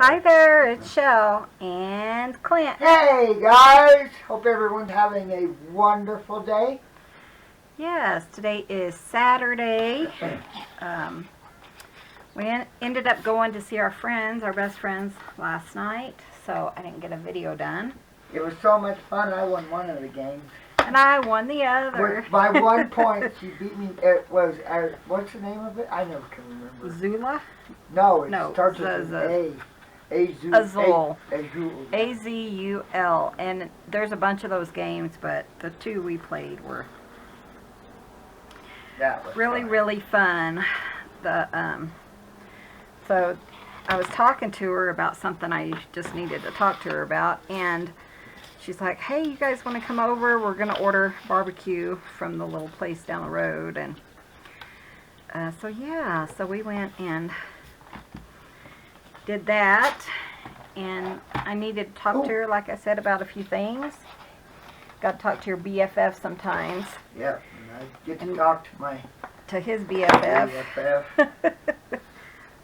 Hi there, it's Chelle and Clint. Hey guys, hope everyone's having a wonderful day. Yes, today is Saturday. We ended up going to see our friends, our best friends, last night, so I didn't get a video done. It was so much fun. I won one of the games. And I won the other. By 1 point, she beat me. It was, what's the name of it? I never can remember. Zula? No, it No, starts with an A. Azul. Azul. A-Z-U-L. And there's a bunch of those games, but the two we played were really fun. So I was talking to her about something I just needed to talk to her about, and she's like, hey, you guys want to come over? We're going to order barbecue from the little place down the road. And so yeah, so we went and did that, and I needed to talk to her, like I said, about a few things. Got to talk to your BFF sometimes. Yeah, and I get to talk to his BFF. BFF.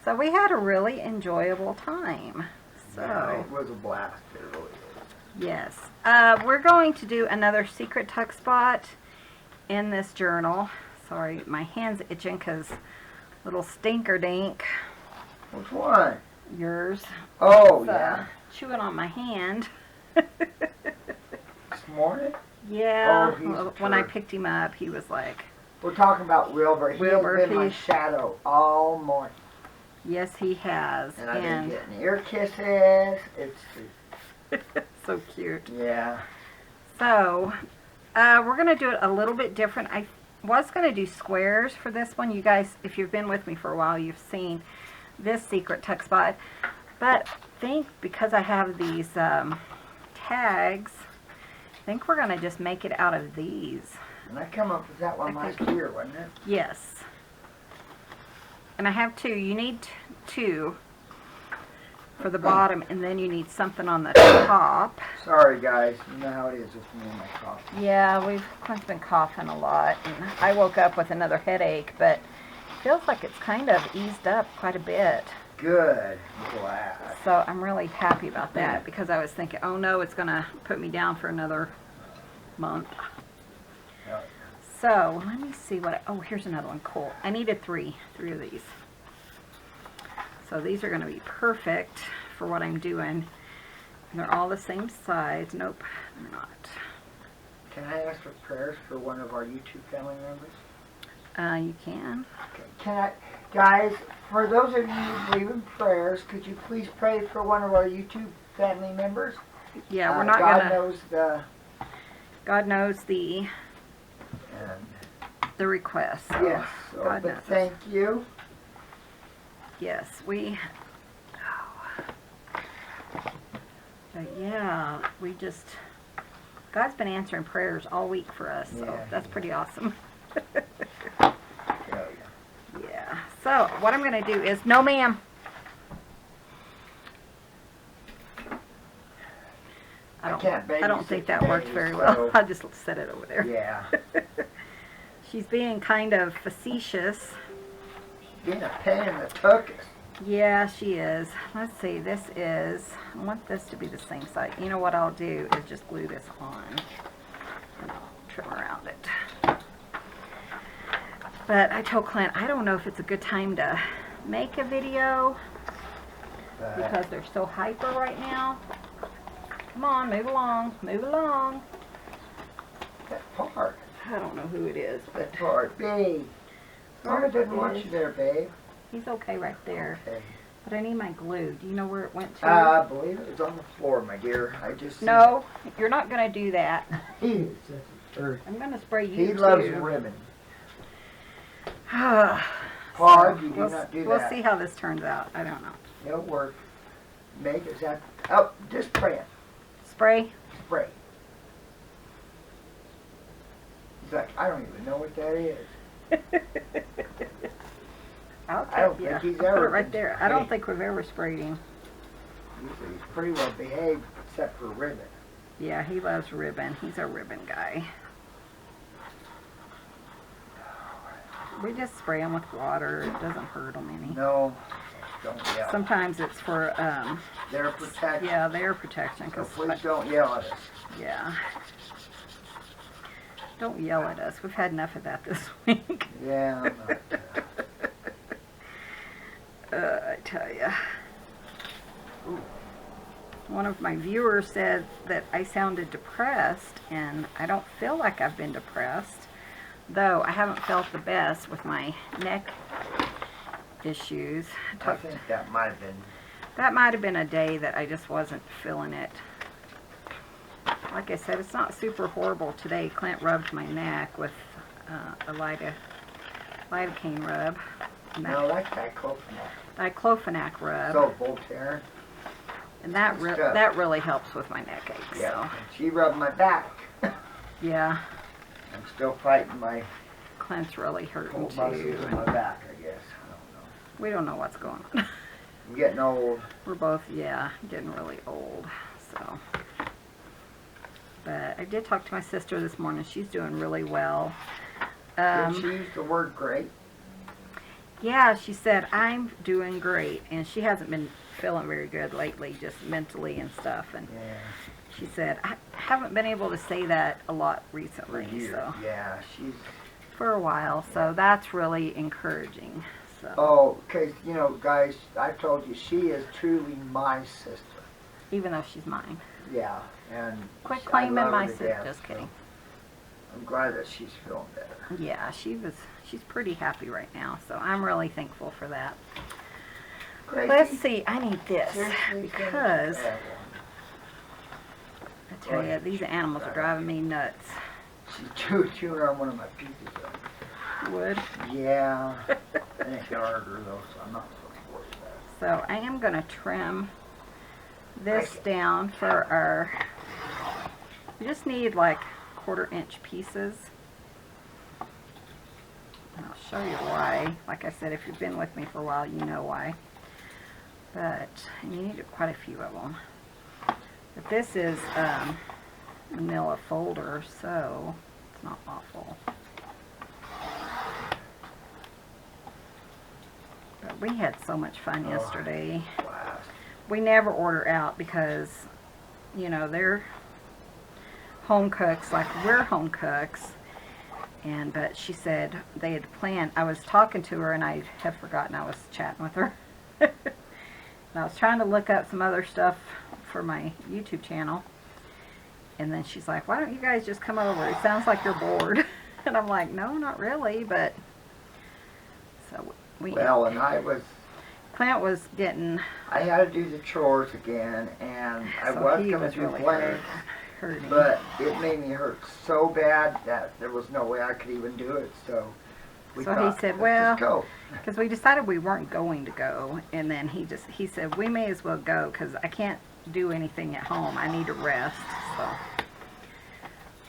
So we had a really enjoyable time. So yeah, it was a blast. It really was. Yes. We're going to do another secret tuck spot in this journal. Sorry, my hand's itching because little stinker dink. Which one? Yours. Oh, was, yeah. Chewing on my hand. This morning? Yeah. Oh, well, when I picked him up, he was like... We're talking about Wilbur. He has been my shadow all morning. Yes, he has. And I've been getting ear kisses. It's so cute. Yeah. So, we're going to do it a little bit different. I was going to do squares for this one. You guys, if you've been with me for a while, you've seen this secret tuck spot. But I think because I have these tags, I think we're going to just make it out of these. And I come up with that one last year, wasn't it? Yes. And I have two. You need two for the bottom, and then you need something on the top. Sorry, guys. You know how it is with me and my cough. Yeah, Clint's been coughing a lot, and I woke up with another headache, but it feels like it's kind of eased up quite a bit. Good. I'm glad. So I'm really happy about that, because I was thinking, oh no, it's going to put me down for another month. Yeah. So, let me see what oh, here's another one. Cool. I needed three of these. So these are going to be perfect for what I'm doing. And they're all the same size. Nope, they're not. Can I ask for prayers for one of our YouTube family members? You can. Okay. Can I, guys, for those of you who believe in prayers, could you please pray for one of our YouTube family members? Yeah, we're not God gonna. God knows the request. So yes. So, God but knows. thank you. Yes, But yeah, God's been answering prayers all week for us, so yeah, that's pretty awesome. Yeah. So what I'm going to do is, no ma'am. I don't think that worked very well. I'll just set it over there. Yeah. She's being kind of facetious. Being a pain in the tuchus. Yeah, she is. Let's see, I want this to be the same size. You know what I'll do is just glue this on. And I'll trim around it. But I told Clint, I don't know if it's a good time to make a video because they're so hyper right now. Come on, move along, move along. That part. I don't know who it is, but... That part, babe. Mama doesn't want you there, babe. He's okay right there. Okay. But I need my glue. Do you know where it went to? I believe it was on the floor, my dear. I just... No, you're not going to do that. He is just I'm going to spray you, He too. loves ribbon. Hard, you do not do that. We'll see how this turns out. I don't know. It'll work. Make it that... Oh, just spray it. Spray? Spray. He's like, I don't even know what that is. I don't think he's I'll ever put it right been there. I don't think we've ever sprayed him. He's pretty well behaved, except for ribbon. Yeah, he loves ribbon. He's a ribbon guy. We just spray them with water. It doesn't hurt them any. No. don't yell. Sometimes it's for, Their protection. yeah, their protection. So 'Cause please don't yell at us. yeah. Don't yell at us. We've had enough of that this week. Yeah, I'm not, I tell you. One of my viewers said that I sounded depressed, and I don't feel like I've been depressed, though I haven't felt the best with my neck issues. I think that might have been. That might have been a day that I just wasn't feeling it. Like I said, it's not super horrible today. Clint rubbed my neck with a lidocaine rub. No, that's diclofenac. Diclofenac rub. So Voltaren. And that that really helps with my neck aches. Yeah. So. And she rubbed my back. Yeah. I'm still fighting my Clint's really hurting cold too. muscles in my back, I guess. I don't know. We don't know what's going on. I'm getting old. We're both, yeah, getting really old. So. But I did talk to my sister this morning. She's doing really well. Did she use the word great? Yeah, she said, I'm doing great. And she hasn't been feeling very good lately, just mentally and stuff. And Yeah. she said, I haven't been able to say that a lot recently. So Yeah, she's. for a while. So that's really encouraging. So. Oh, because, you know, guys, I told you, she is truly my sister. Even though she's mine. Yeah, and Quit I claiming love my her to sister. death, Just so kidding. I'm glad that she's feeling better. Yeah, she's pretty happy right now. So I'm really thankful for that. Gracie, Let's see, I need this seriously, because finish I tell you, these animals are driving me nuts. she's chewing on one of my pizzas. Wood. Yeah, I think I ordered her though, so I'm not so worried about it. So I am going to trim this down for our, we just need like 1/4 inch pieces. And I'll show you why. Like I said, if you've been with me for a while, you know why. But you need quite a few of them. But this is manila folder, so it's not awful. But we had so much fun yesterday. Wow. We never order out because, you know, they're home cooks like we're home cooks. But she said they had planned. I was talking to her and I had forgotten I was chatting with her. And I was trying to look up some other stuff for my YouTube channel. And then she's like, why don't you guys just come over? It sounds like you're bored. And I'm like, no, not really. But so Well, and Clint was getting. I had to do the chores again, and I So was he coming was through really blank, hurting. but it made me hurt so bad that there was no way I could even do it. So we So he thought, said, let's well, just go. because we decided we weren't going to go, and then he said we may as well go because I can't do anything at home. I need to rest.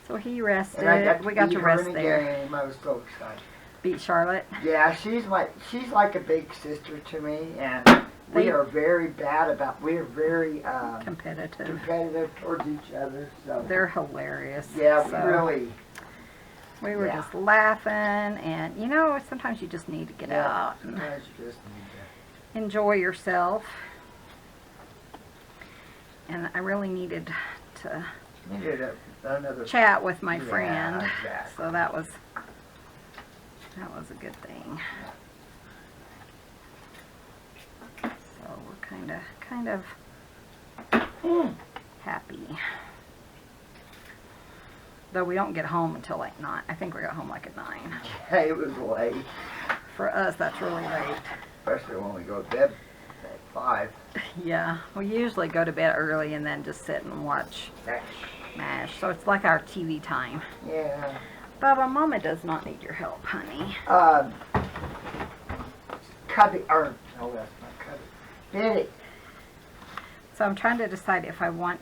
So he rested. And I got We got beat to her rest in a there. game. I was so excited. Beat Charlotte. Yeah, she's like a big sister to me, and we They- are very bad about. We are very Competitive. competitive towards each other. So They're hilarious. yeah, we So really. we were yeah. just laughing, and you know, sometimes you just need to get out and Sometimes you just need to. enjoy yourself. And I really needed to Needed another. chat with my Yeah, friend, exactly. so that was a good thing. So we're kind of happy. Though we don't get home until like 9. I think we got home like at 9. Yeah, it was late, For us, that's really late. especially when we go to bed at 5. Yeah, we usually go to bed early and then just sit and watch MASH. So it's like our TV time. Yeah. Bubba, Mama does not need your help, honey. Cubby, or no, that's not Cubby. Biddy. So I'm trying to decide if I want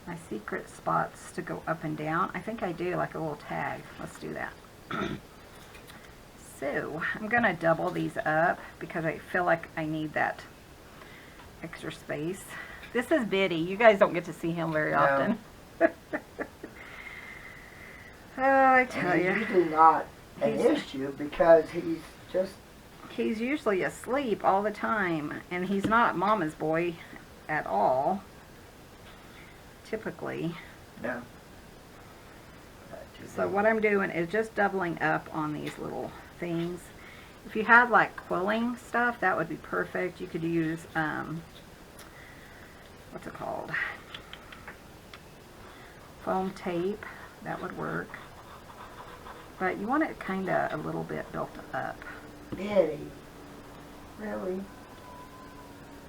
my secret spots to go up and down. I think I do, like a little tag. Let's do that. So I'm going to double these up because I feel like I need that extra space. This is Biddy. You guys don't get to see him very often. Oh, I tell And you. he's usually not an He's- issue because he's just he's usually asleep all the time, and he's not mama's boy at all, typically. No. So what I'm doing is just doubling up on these little things. If you had like quilling stuff, that would be perfect. You could use, what's it called? Foam tape. That would work. But you want it kind of a little bit built up. Daddy. Really?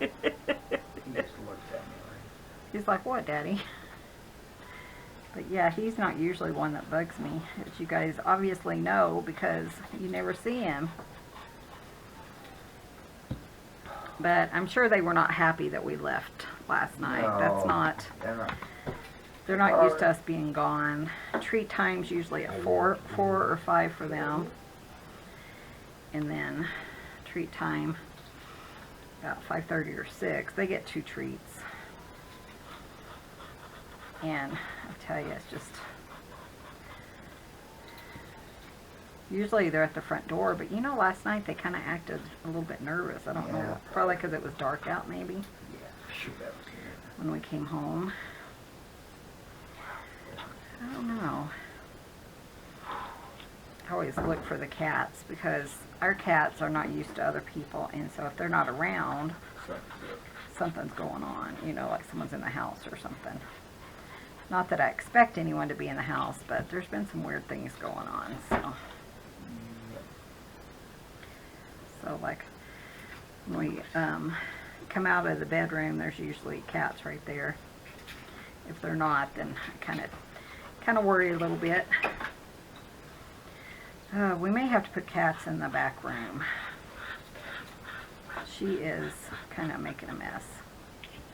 He just looks at me like... He's like, what, Daddy? But yeah, he's not usually one that bugs me, as you guys obviously know because you never see him. But I'm sure they were not happy that we left last night. No, That's not... They're not used to us being gone. Treat time's usually at 4 or 5 for them. And then treat time about 5:30 or 6. They get 2 treats. And I tell you, it's just... Usually they're at the front door, but you know, last night they kind of acted a little bit nervous. I don't know. Probably because it was dark out, maybe. Yeah, sure that was good. When we came home. I don't know. I always look for the cats because our cats are not used to other people, and so if they're not around, something's going on. You know, like someone's in the house or something. Not that I expect anyone to be in the house, but there's been some weird things going on. So like when we come out of the bedroom, there's usually cats right there. If they're not, then I kind of worry a little bit. We may have to put cats in the back room. She is kind of making a mess.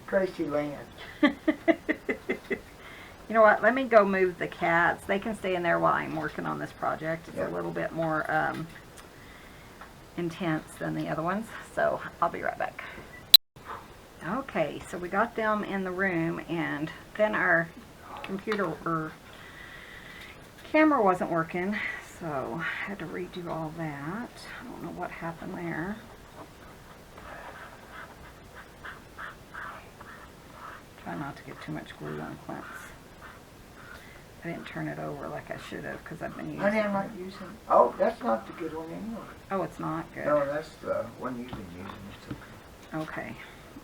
Tracy Land. You know what? Let me go move the cats. They can stay in there while I'm working on this project. It's a little bit more intense than the other ones. So I'll be right back. Okay, so we got them in the room, and then our computer or camera wasn't working, so I had to redo all that. I don't know what happened there. Try not to get too much glue on Clint's. I didn't turn it over like I should have because I've been using Honey, I'm not using... Oh, that's not the good one anyway. Oh, it's not good. No, that's the one you've been using. It's okay. Okay,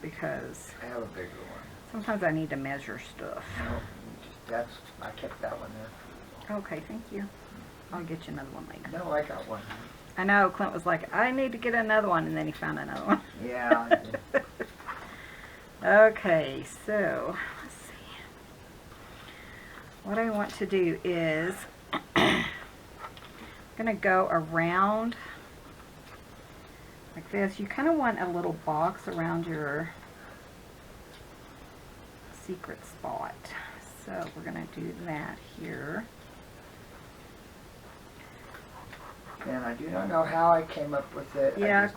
because I have a bigger one. sometimes I need to measure stuff. No, I kept that one there. Okay, thank you. I'll get you another one later. No, I got one. I know, Clint was like, I need to get another one, and then he found another one. Yeah. Okay, so, let's see. What I want to do is, I'm going to go around like this. You kind of want a little box around your secret spot. So we're going to do that here. And I do not know how I came up with it. Yeah,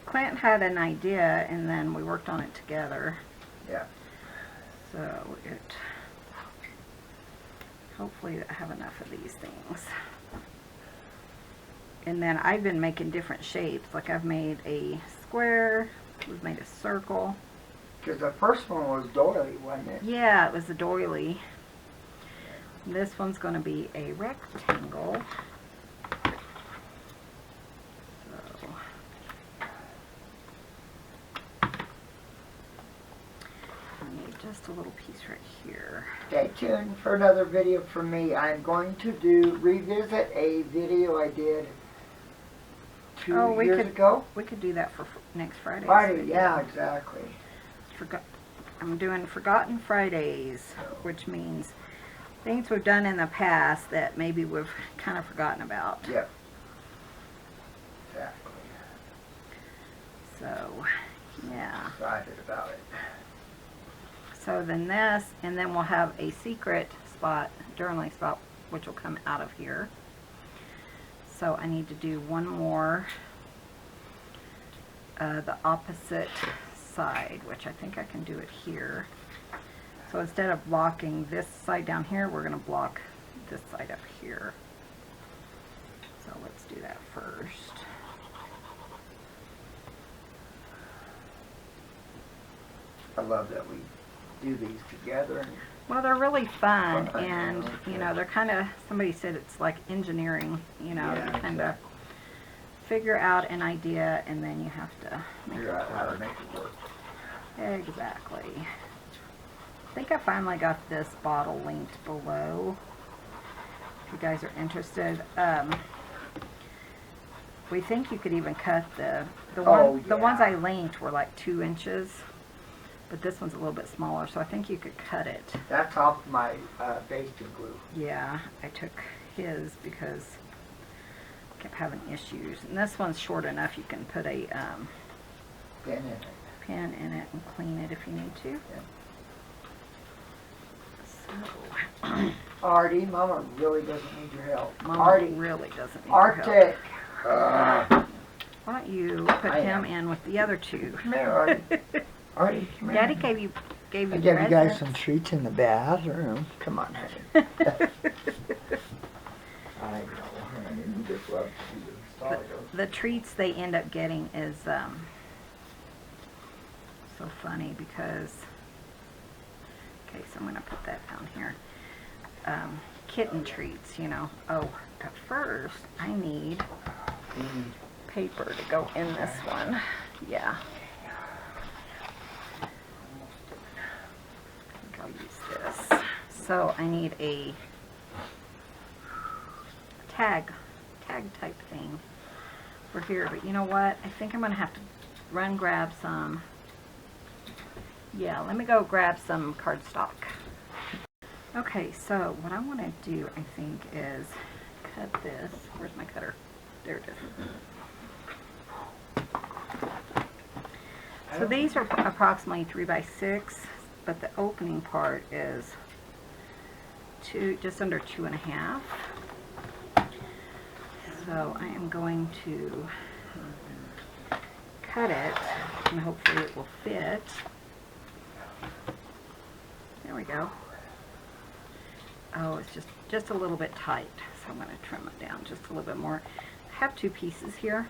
Clint had an idea, and then we worked on it together. Yeah. So hopefully I have enough of these things. And then I've been making different shapes. Like I've made a square, we've made a circle. Because the first one was doily, wasn't it? Yeah, it was a doily. This one's going to be a rectangle. So, I need just a little piece right here. Stay tuned for another video from me. I'm going to revisit a video I did two years ago. We could do that for next Friday. Friday, yeah, exactly. I'm doing Forgotten Fridays, which means things we've done in the past that maybe we've kind of forgotten about. Yep. Exactly. So, yeah. Excited about it. So then this, and then we'll have a secret spot, journaling spot, which will come out of here. So I need to do one more, the opposite side, which I think I can do it here. So instead of blocking this side down here, we're going to block this side up here. So let's do that first. I love that we do these together. And Well, they're really fun, Fun, and you know, they're kind of, somebody said it's like engineering, you know, Yeah, you kind of figure out an idea and then you have to make it figure out how to work. make it work. Exactly. I think I finally got this bottle linked below. If you guys are interested, we think you could even cut the ones I linked were like 2 inches, but this one's a little bit smaller, so I think you could cut it. That's off my basting glue. Yeah, I took his because I kept having issues, and this one's short enough you can put a Pin in it. pin in it and clean it if you need to. So, Artie, Mama really doesn't need your help. Mama Artie, really doesn't need your help. Arctic. Why don't you put I him am. in with the other 2? Come here, Artie. Artie, come here. Daddy gave you I gave you guys presents. some treats in the bathroom. Come on, honey. I know, honey. You just love to see the stars. The treats they end up getting is so funny because, okay, so I'm going to put that down here. Kitten treats, you know. Oh, but first I need paper to go in this one. Yeah. I think I'll use this. So I need a tag type thing for here, but you know what? I think I'm gonna have to grab some. Yeah, let me go grab some cardstock. Okay, so what I want to do, I think, is cut this. Where's my cutter? There it is. So these are approximately 3 by 6, but the opening part is just under 2.5. So I am going to cut it, and hopefully it will fit. There we go. Oh, it's just a little bit tight, so I'm going to trim it down just a little bit more. I have 2 pieces here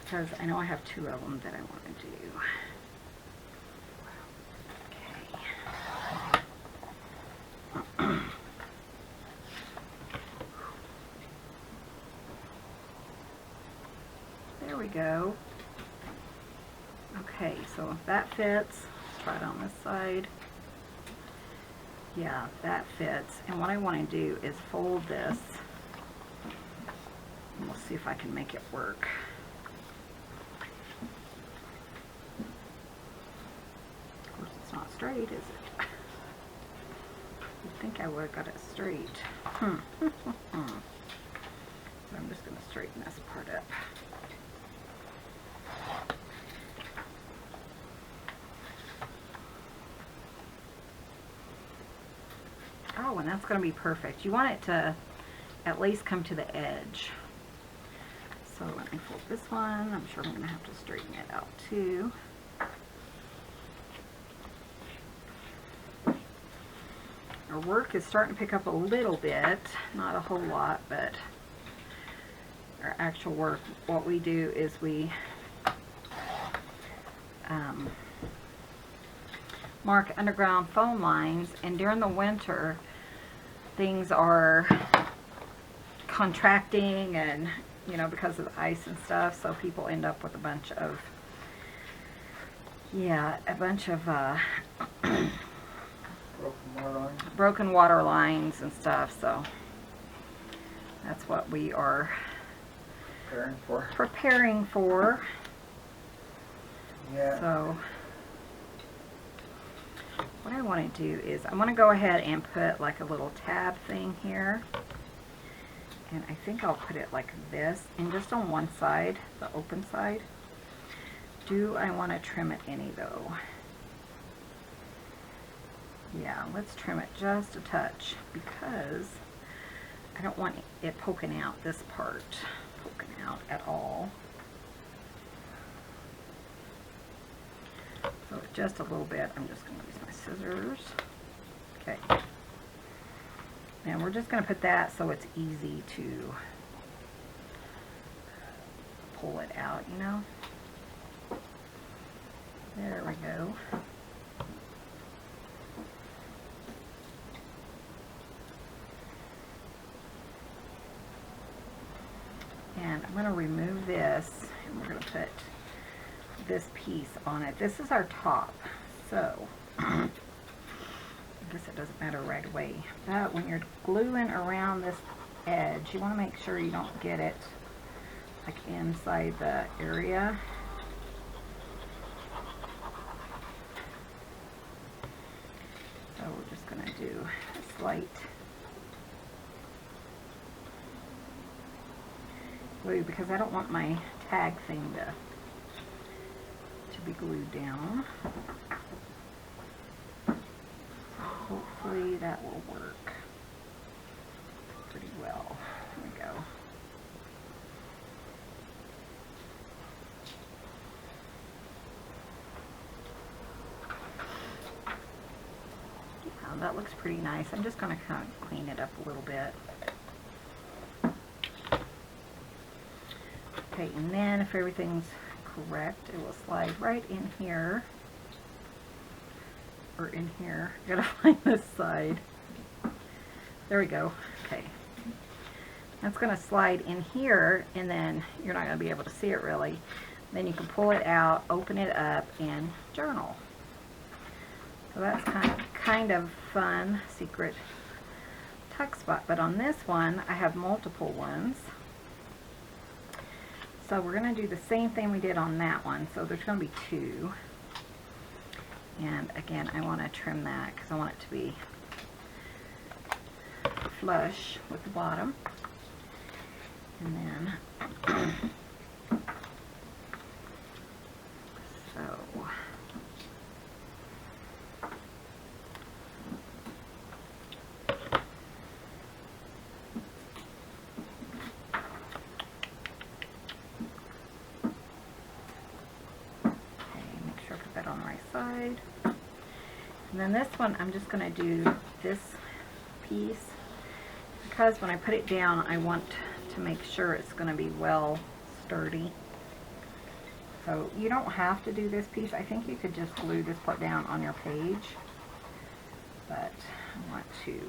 because I know I have 2 of them that I want to do. Okay. There we go. Okay, so if that fits, let's try it on this side. Yeah, that fits. And what I want to do is fold this. And we'll see if I can make it work. Of course, it's not straight, is it? You'd think I would have got it straight. So I'm just going to straighten this part up. Oh, and that's going to be perfect. You want it to at least come to the edge. So let me fold this one. I'm sure I'm going to have to straighten it out too. Our work is starting to pick up a little bit. Not a whole lot, but our actual work, what we do is we mark underground phone lines, and during the winter things are contracting, and you know, because of the ice and stuff, so people end up with a bunch of broken water lines and stuff. So that's what we are preparing for. Yeah. So what I want to do is I want to go ahead and put like a little tab thing here, and I think I'll put it like this, and just on one side, the open side. Do I want to trim it any though? Yeah, let's trim it just a touch because I don't want it poking out, this part poking out at all. So just a little bit. I'm just going to use my scissors. Okay. And we're just going to put that so it's easy to pull it out, you know. There we go. And I'm going to remove this, and we're going to put this piece on it. This is our top, so I guess it doesn't matter right away. But when you're gluing around this edge, you want to make sure you don't get it like inside the area. So we're just going to do a slight glue because I don't want my tag thing to be glued down. So hopefully that will work pretty well. There we go. Yeah, that looks pretty nice. I'm just going to kind of clean it up a little bit. Okay, and then if everything's correct, it will slide right in here, or in here. I gotta find this side. There we go. Okay, that's gonna slide in here, and then you're not gonna be able to see it really. Then you can pull it out, open it up, and journal. So that's kind of fun, secret tuck spot. But on this one, I have multiple ones. So we're going to do the same thing we did on that one. So there's going to be two. And again, I want to trim that because I want it to be flush with the bottom. And then, so, side. And then this one, I'm just going to do this piece because when I put it down, I want to make sure it's going to be well sturdy. So you don't have to do this piece. I think you could just glue this part down on your page, but I want to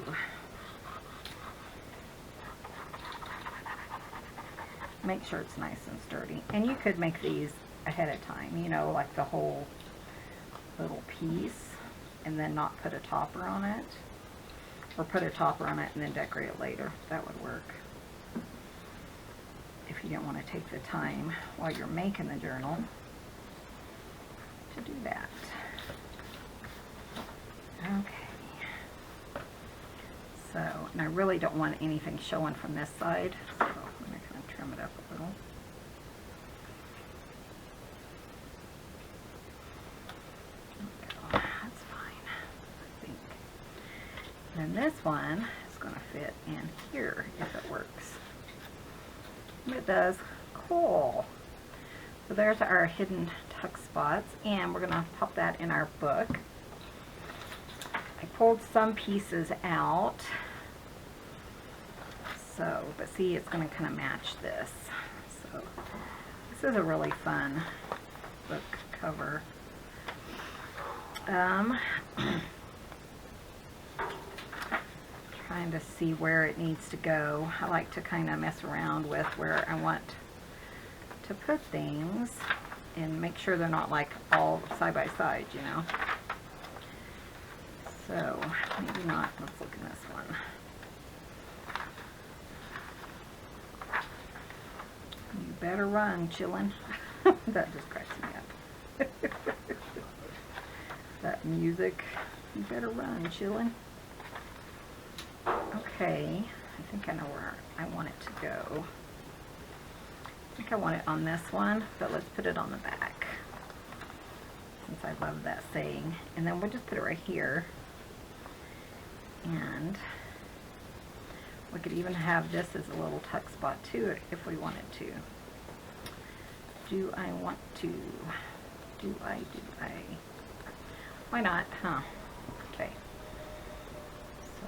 make sure it's nice and sturdy. And you could make these ahead of time, you know, like the whole little piece, and then not put a topper on it, or put a topper on it and then decorate it later. That would work if you don't want to take the time while you're making the journal to do that. Okay, so, and I really don't want anything showing from this side, so I'm going to kind of trim it up a little. And this one is going to fit in here if it works. And it does. Cool. So there's our hidden tuck spots, and we're going to pop that in our book. I pulled some pieces out. So, but see, it's going to kind of match this. So this is a really fun book cover. Trying to see where it needs to go. I like to kind of mess around with where I want to put things and make sure they're not like all side by side, you know. So maybe not. Let's look at this one. You better run, chillin'. That just cracks me up. That music. You better run, chillin'. Okay, I think I know where I want it to go. I think I want it on this one, but let's put it on the back, since I love that saying. And then we'll just put it right here. And we could even have this as a little tuck spot too, if we wanted to. Do I want to? Do I? Why not, huh? Okay. So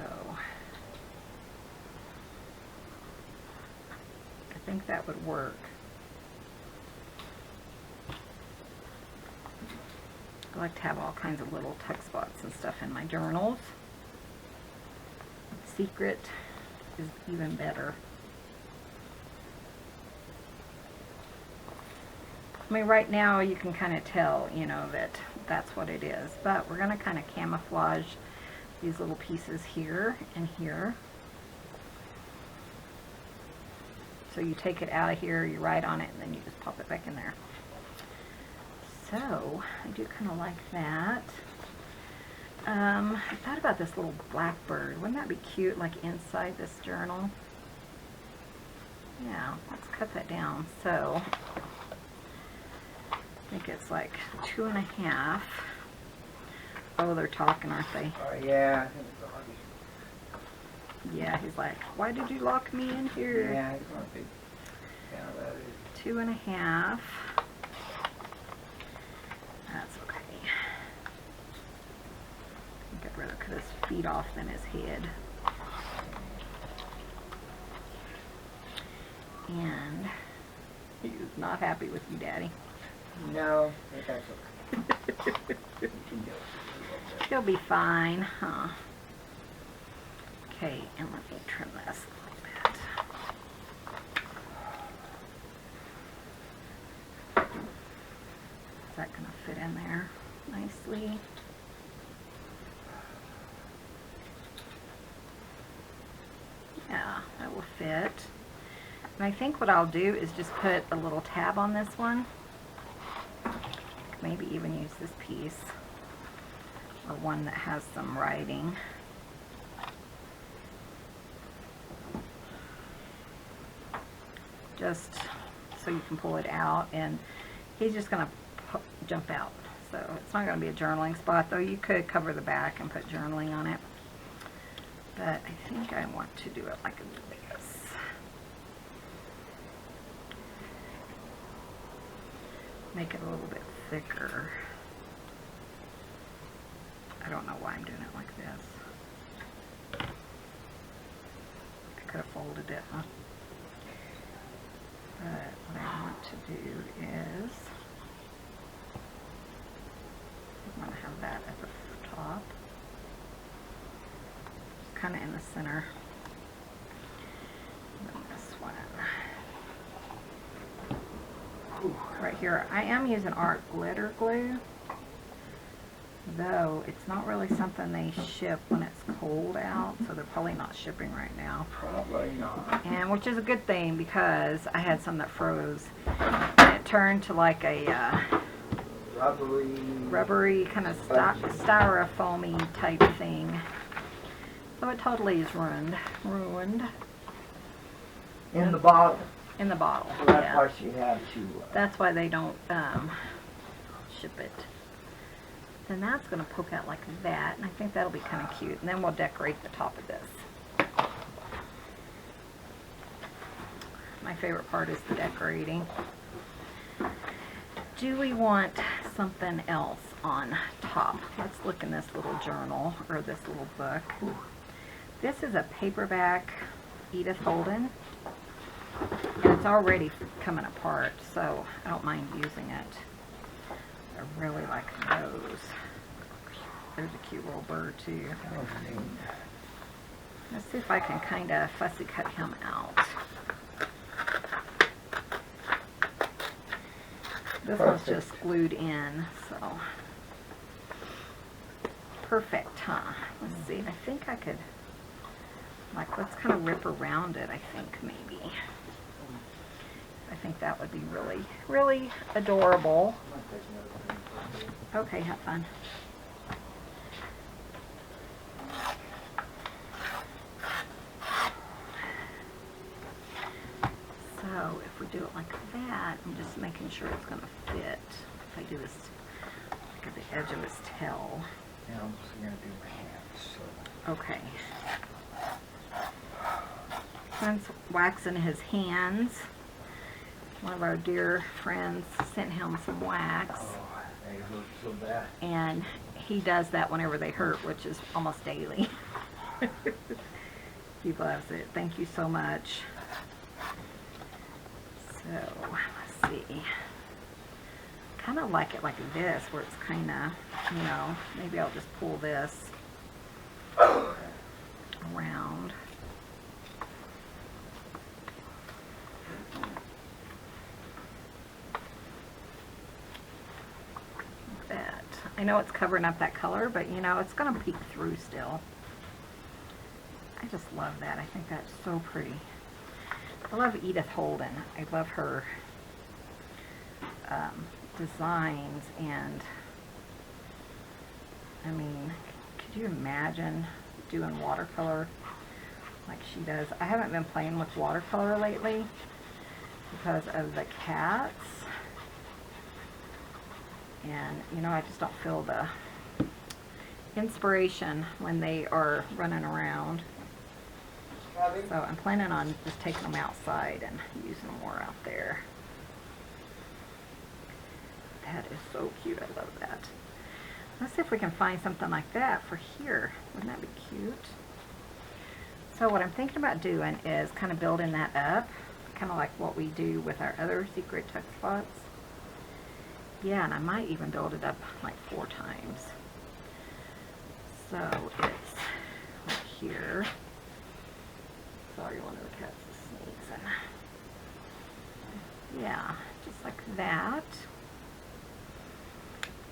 I think that would work. I like to have all kinds of little tuck spots and stuff in my journals. Secret is even better. I mean, right now you can kind of tell, you know, that that's what it is. But we're going to kind of camouflage these little pieces here and here. So you take it out of here, you write on it, and then you just pop it back in there. So, I do kind of like that. I thought about this little blackbird. Wouldn't that be cute, like inside this journal? Yeah, let's cut that down. So, I think it's like 2.5. Oh, they're talking, aren't they? Yeah. Yeah, he's like, why did you lock me in here? Yeah, he's going to be. Yeah, that is. 2.5. That's okay. I think I'd rather cut his feet off than his head. And he is not happy with you, Daddy. No, but that's okay. He'll be fine, huh? Okay, and let me trim this a little bit. Is that going to fit in there nicely? Yeah, that will fit. And I think what I'll do is just put a little tab on this one. Maybe even use this piece, or one that has some writing. Just so you can pull it out, and he's just going to jump out. So it's not going to be a journaling spot, though you could cover the back and put journaling on it. But I think I want to do it like this. Make it a little bit thicker. I don't know why I'm doing it like this. I could have folded it, huh? But what I want to do is, I'm going to have that at the top, just kind of in the center. And then this one. Right here, I am using art glitter glue, though it's not really something they ship when it's cold out, so they're probably not shipping right now. Probably not. And which is a good thing, because I had some that froze and it turned to like a rubbery kind of styrofoamy type thing. So it totally is ruined. In the bottle. In the bottle. So that's yeah. why she had to. That's why they don't ship it. Then that's going to poke out like that, and I think that'll be kind of cute. And then we'll decorate the top of this. My favorite part is the decorating. Do we want something else on top? Let's look in this little journal, or this little book. This is a paperback Edith Holden. And it's already coming apart, so I don't mind using it. I really like those. There's a cute little bird too. Let's see if I can kind of fussy cut him out. This one's just glued in, so. Perfect, huh? Let's see, I think I could, like, let's kind of rip around it, I think, maybe. I think that would be really, really adorable. Okay, have fun. So if we do it like that, I'm just making sure it's going to fit. If I do this like at the edge of his tail. Yeah, I'm just going to do my hands. So. Okay. Clint's waxing his hands. One of our dear friends sent him some wax. Oh, they hurt so bad. And he does that whenever they hurt, which is almost daily. He loves it. Thank you so much. So, let's see. kind of like it like this, where it's kind of, you know, maybe I'll just pull this around. Like that. I know it's covering up that color, but you know, it's going to peek through still. I just love that. I think that's so pretty. I love Edith Holden. I love her designs, and I mean, could you imagine doing watercolor like she does? I haven't been playing with watercolor lately because of the cats, and you know, I just don't feel the inspiration when they are running around. So I'm planning on just taking them outside and using them more out there. That is so cute. I love that. Let's see if we can find something like that for here. Wouldn't that be cute? So what I'm thinking about doing is kind of building that up, kind of like what we do with our other secret tuck spots. Yeah, and I might even build it up like 4 times. So it's right here. Sorry, one of the cats is sneezing. Yeah, just like that.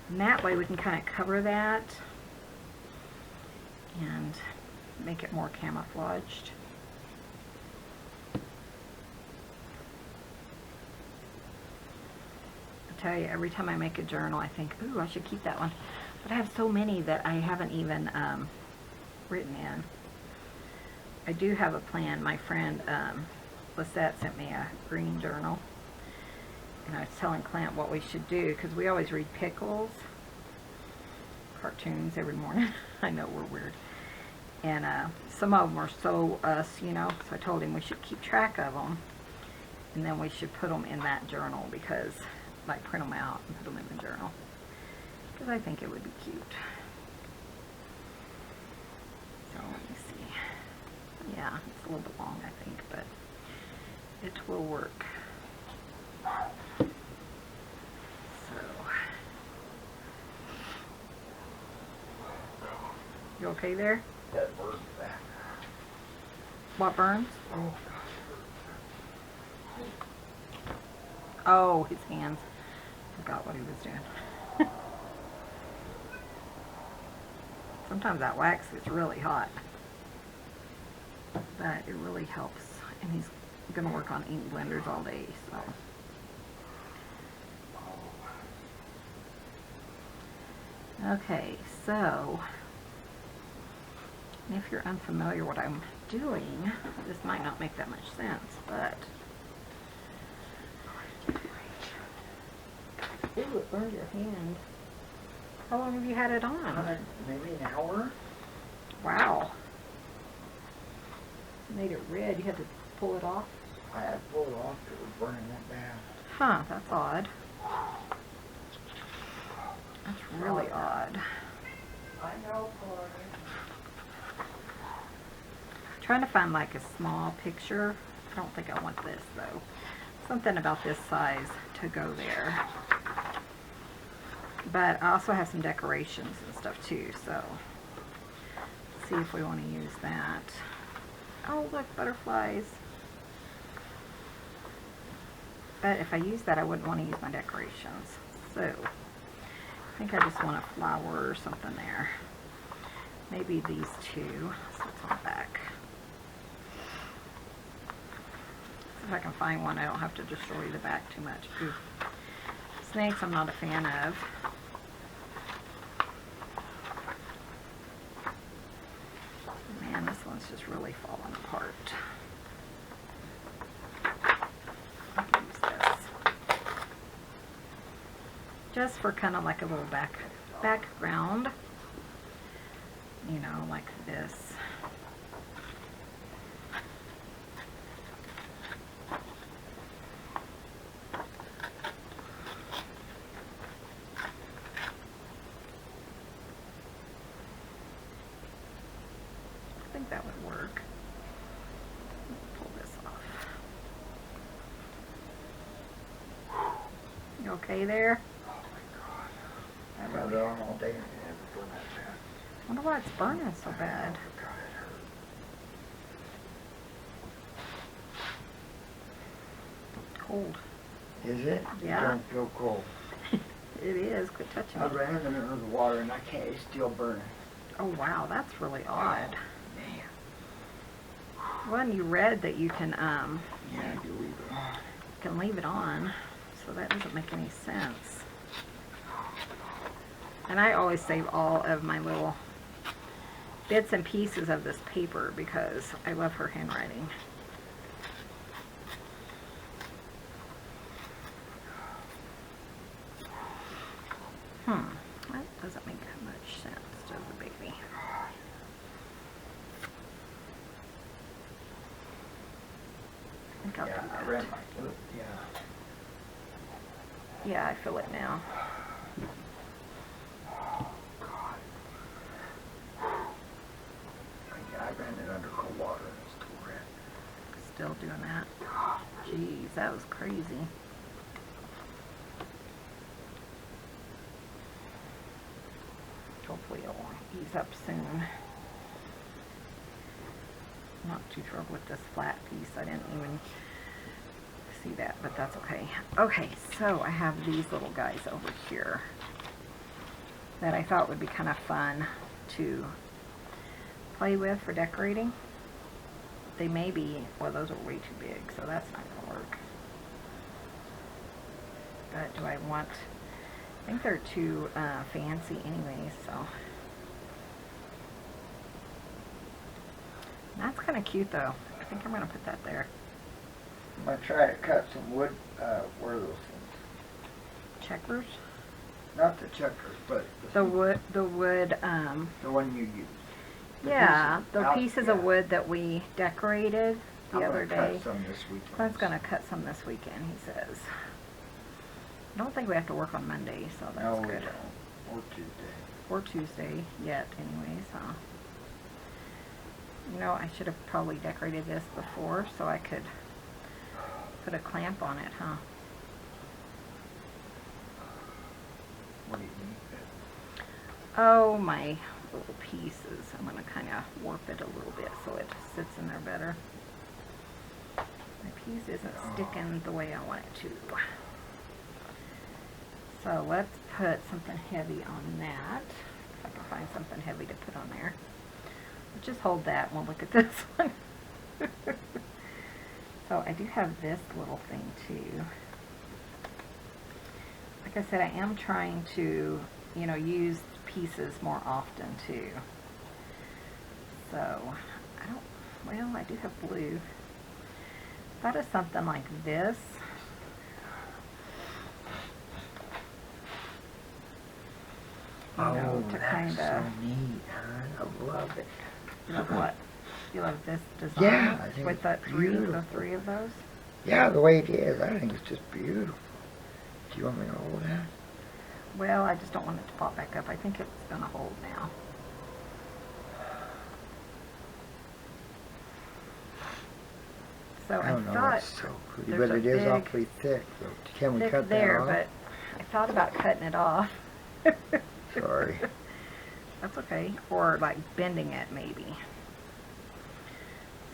And that way we can kind of cover that and make it more camouflaged. I tell you, every time I make a journal, I think, ooh, I should keep that one. But I have so many that I haven't even written in. I do have a plan. My friend Lisette sent me a green journal, and I was telling Clint what we should do, because we always read Pickles cartoons every morning. I know, we're weird. And some of them are so us, you know, so I told him we should keep track of them, and then we should put them in that journal, because, like, print them out and put them in the journal, because I think it would be cute. So let me see. Yeah, it's a little bit long, I think, but it will work. So, you okay there? That burns back. What burns? Oh, Oh, his hands. Forgot what he was doing. Sometimes that wax is really hot, but it really helps. And he's going to work on ink blenders all day, so. Okay, so if you're unfamiliar what I'm doing, this might not make that much sense, but. Ooh, it burned your hand. How long have you had it on? Maybe an hour. Wow. It made it red. You had to pull it off? I had to pull it off. It was burning that bad. Huh, that's odd. That's really odd. I know, Corey. Trying to find like a small picture. I don't think I want this though. Something about this size to go there. But I also have some decorations and stuff too, so let's see if we want to use that. Oh, look, butterflies. But if I use that, I wouldn't want to use my decorations. So I think I just want a flower or something there. Maybe these two. So it's on the back. See if I can find one. I don't have to destroy the back too much. Ooh. Snakes I'm not a fan of. Man, this one's just really falling apart. I can use this. Just for kind of like a little background. You know, like this. I think that would work. Pull this off. You okay there? it on all day and it never burned that bad. I wonder why it's burning so bad. God, it hurt. Cold. Is it? Yeah. It don't feel cold. It is. Quit touching I it. ran in under the water and I can't, it's still burning. Oh wow, that's really odd. Man. One, you read that you can Yeah, you leave it on. leave it on, so that doesn't make any sense. And I always save all of my little bits and pieces of this paper because I love her handwriting. That doesn't make much sense, does it, baby? I think I'll Yeah, do I that. ran my foot, yeah. Yeah, I feel it now. Oh, God. Yeah, I ran it under cold water and it's still red. Still doing that. Jeez, that was crazy. Hopefully it'll ease up soon. Not too thrilled with this flat piece. I didn't even see that, but that's okay. Okay, so I have these little guys over here that I thought would be kind of fun to play with for decorating. They may be, well, those are way too big, so that's not going to work. But do I want, I think they're too fancy anyway, so. That's kind of cute though. I think I'm going to put that there. I'm going to try to cut some wood, what are those things? Checkers? Not the checkers, but The wood, the one you use. yeah, the out- pieces yeah. of wood that we decorated the I'm other gonna day. cut some this weekend. Clint's going to cut some this weekend, he says. I don't think we have to work on Monday, so that's No, we good. don't. Or Tuesday. Or Tuesday yet, anyway, so. You know, I should have probably decorated this before so I could put a clamp on it, huh? What do you need? Oh, my little pieces. I'm going to kind of warp it a little bit so it sits in there better. My piece isn't sticking the way I want it to. So let's put something heavy on that. If I can find something heavy to put on there. We'll just hold that and we'll look at this one. So I do have this little thing too. Like I said, I am trying to, you know, use pieces more often too. So, I don't, well, I do have blue. Thought of something like this. You know, to that's kind so of, neat, hon. I love it. you love what? You love this design? Yeah, I think with it's the beautiful. three of those? Yeah, the way it is, I think it's just beautiful. Do you want me to hold that? Well, I just don't want it to pop back up. I think it's going to hold now. So I don't know, thought it's so pretty, there's but a it is big awfully thick. So can we thick cut there, that off? but I thought about cutting it off. Sorry. That's okay. Or like bending it maybe. See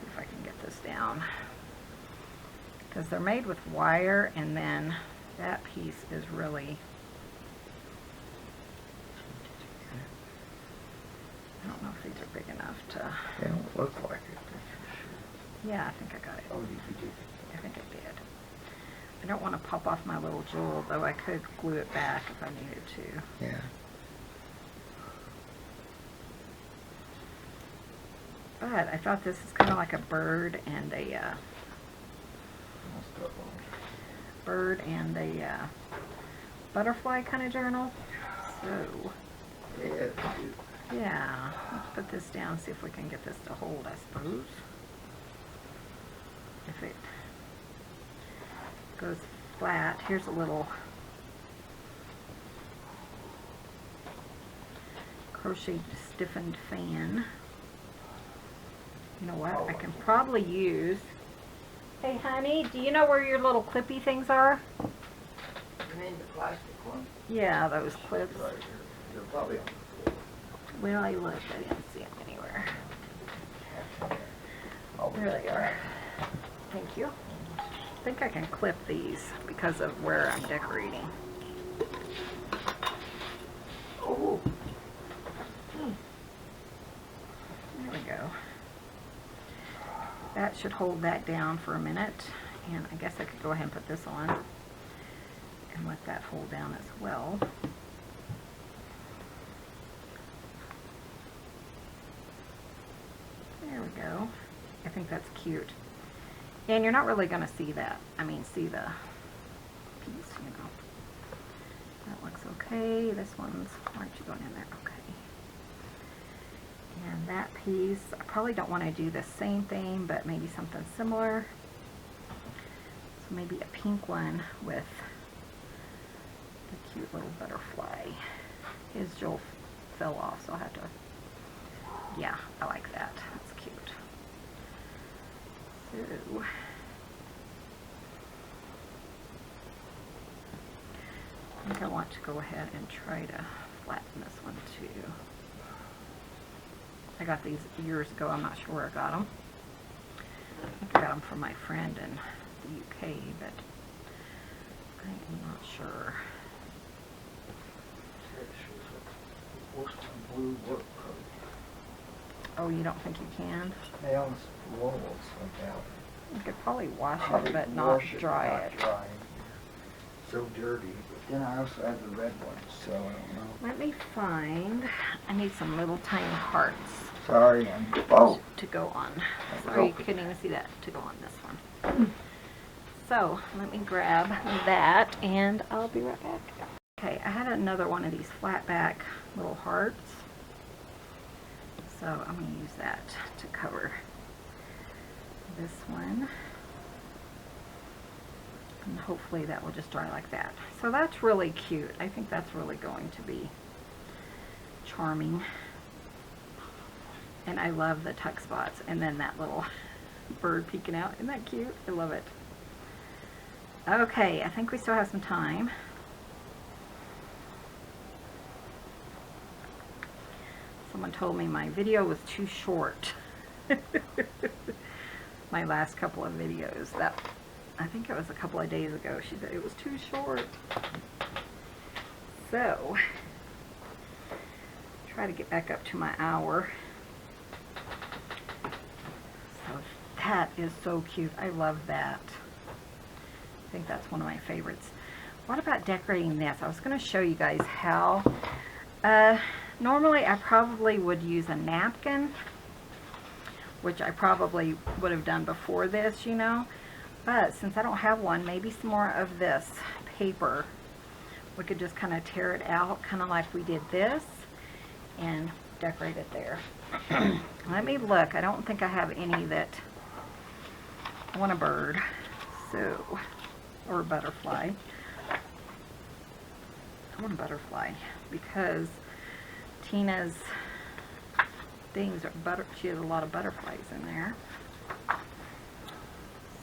if I can get this down. Because they're made with wire, and then that piece is really, I don't know if these are big enough to, They don't look like it. yeah, I think I got it. Oh, you did. I think I did. I don't want to pop off my little jewel, though I could glue it back if I needed to. Yeah. But I thought this is kind of like a bird and a butterfly kind of journal. So yeah, let's put this down, see if we can get this to hold, I suppose. If it goes flat, here's a little crocheted stiffened fan. You know what? I can probably use. Hey, honey, do you know where your little clippy things are? You mean the plastic one? Yeah, those clips. Right here. They're probably on the floor. Well, I looked. I didn't see them anywhere. Oh, There they are. Thank you. I think I can clip these because of where I'm decorating. Oh. There we go. That should hold that down for a minute. And I guess I could go ahead and put this on and let that hold down as well. There we go. I think that's cute. And you're not really going to see that. I mean, see the piece, you know. That looks okay. This one's, why aren't you going in there? Okay. And that piece, I probably don't want to do the same thing, but maybe something similar. So maybe a pink one with the cute little butterfly. His jewel fell off, so I'll have to, yeah, I like that. That's cute. So, I think I want to go ahead and try to flatten this one too. I got these years ago. I'm not sure where I got them. I think I got them from my friend in the UK, but I am not sure. Blue work Oh, you don't think you can? nails walls like that. You could probably wash Probably it, but not wash it, dry not it. dry. So dirty. But then I also have the red ones, so I don't know. Let me find, I need some little tiny hearts Sorry, oh, to go on. was Sorry, you hoping. couldn't even see that, to go on this one. So, let me grab that and I'll be right back. Okay, I had another one of these flat back little hearts. So, I'm going to use that to cover this one. And hopefully that will just dry like that. So that's really cute. I think that's really going to be charming. And I love the tuck spots. And then that little bird peeking out. Isn't that cute? I love it. Okay, I think we still have some time. Someone told me my video was too short. My last couple of videos. I think it was a couple of days ago. She said it was too short. So, try to get back up to my hour. So that is so cute. I love that. I think that's one of my favorites. What about decorating this? I was going to show you guys how. Normally I probably would use a napkin, which I probably would have done before this, you know. But since I don't have one, maybe some more of this paper. We could just kind of tear it out, kind of like we did this, and decorate it there. Let me look. I don't think I have any that... I want a bird, so, or a butterfly. I want a butterfly because Tina's things are she has a lot of butterflies in there.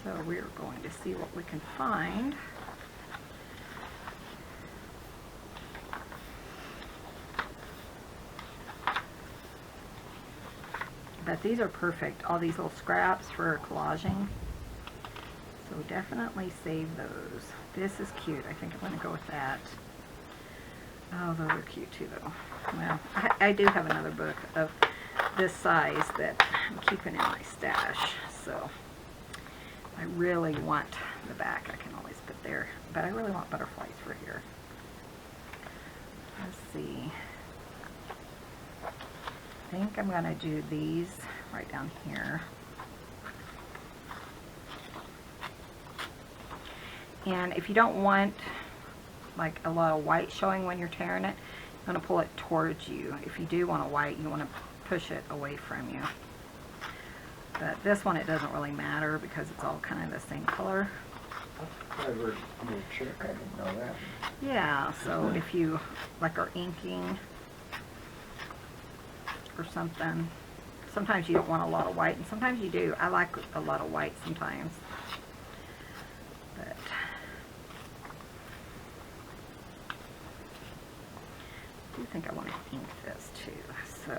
So we're going to see what we can find. But these are perfect, all these little scraps for collaging. So definitely save those. This is cute. I think I'm going to go with that. Oh, those are cute too though. Well, I do have another book of this size that I'm keeping in my stash. So I really want the back. I can always put there. But I really want butterflies for here. Let's see. I think I'm going to do these right down here. And if you don't want like a lot of white showing when you're tearing it, you want to pull it towards you. If you do want a white, you want to push it away from you. But this one, it doesn't really matter because it's all kind of the same color. Clever little trick, I didn't know that. Yeah, so if you like are inking or something, sometimes you don't want a lot of white, and sometimes you do. I like a lot of white sometimes. But I do think I want to ink this too. So,